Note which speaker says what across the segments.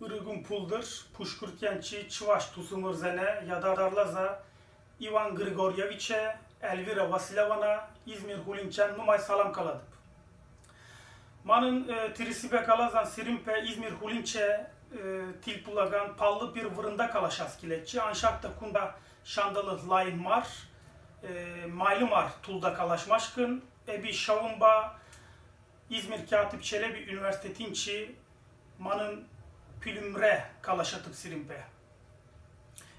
Speaker 1: Irigun puldır, Puşkurtyençi, Çıvaş Tusumırzene, Yadarlarza, Ivan Grigoryeviç'e, Elvira Vasilevana, İzmir Hulinçen, Numay Salam Kaladıp. Manın Trisibe Kalazan, Sirimpe, İzmir Hulinçe, Tilpulagan, Pallı bir vırında kalaşas kiletçi, Anşak'ta Kunda Şandalı Layın Mar, Maylımar Tulda Kalaşmaşkın, Ebi Şavumba, İzmir Katip Çelebi Üniversitetinçi, Manın Pülümre kalaşatıp Sirimpe.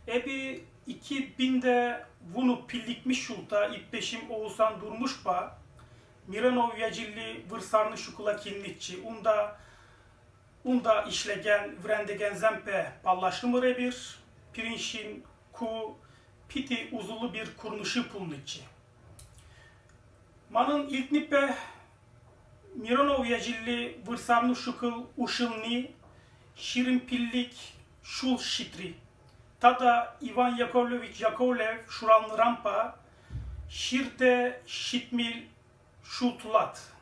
Speaker 1: Ebi 2000'de bunu pillikmiş şulta İppeşim Oğuzhan Durmuşba, Miranov Yacilli Vırsarnı Şukula Kinlikçi, Unda işlegen Vrendegen Zempe Pallaşlı Mırebir, Pirinşin Ku Piti uzulu bir kurnuşu pulnitçi. Manın ilk nipe Miranov Yacilli Vırsarnı Şukul Uşılni, Şirin Pillik Şul Şitri, Tada Ivan Yakovlevich Yakovlev Şuranlı Rampa, Şirte Şitmil Şultulat,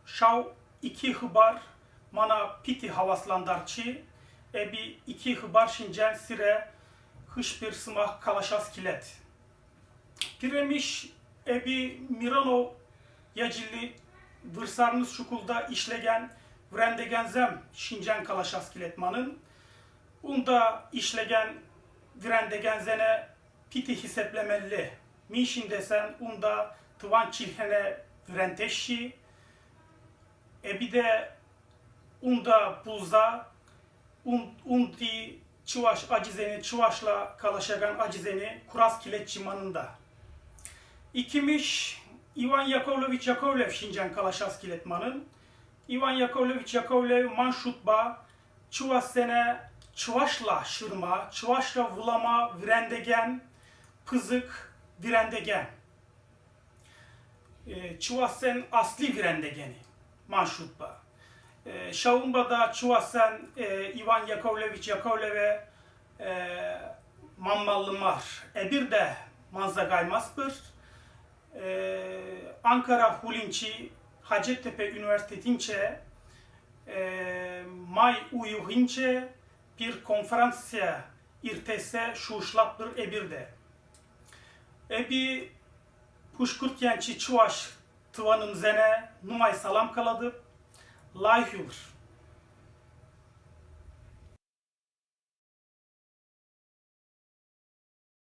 Speaker 1: Şav iki hıbar mana piti havaslandarçı, ebi iki hıbar şincen sire hış bir sımah kalaşas kilet. Piremiş ebi Miranov Yacilli Vırsarnız Şukulda işlegen Vrendegenzem şincen kalaşas kiletmanın, unda işlegen Vrendegenzene piti hiseplemelli, mişin desen unda tıvan çilhene Vrenteşşi, ebi de unda bulza, undi Çıvaş acizeni, Çıvaşla kalaşagan acizeni kuras kiletçi manında. İkimiş Ivan Yakovlevich Yakovlev şincen kalaşas kiletmanın. Ivan Yakovlevich Yakovlev manşutba, Çıvas sene Çıvaşla şırma, Çıvaşla vulama, Vrendegen, pızık, Vrendegen. Çıvasen asli Vrendegeni manşutba. Şavumba'da Çıvasen Ivan Yakovlevich Yakovlev'e Mammallı Mar. Bir de Manzagaymaspır. Ankara Hulinçi Hacettepe Üniversitetinçe May Uyuhinçe bir konferansiya irtese şuşlattır ebirde. Ebi Puşkurtyençi Çıvaş tıvanım zene Numay Salam Kaladıp Layhülür.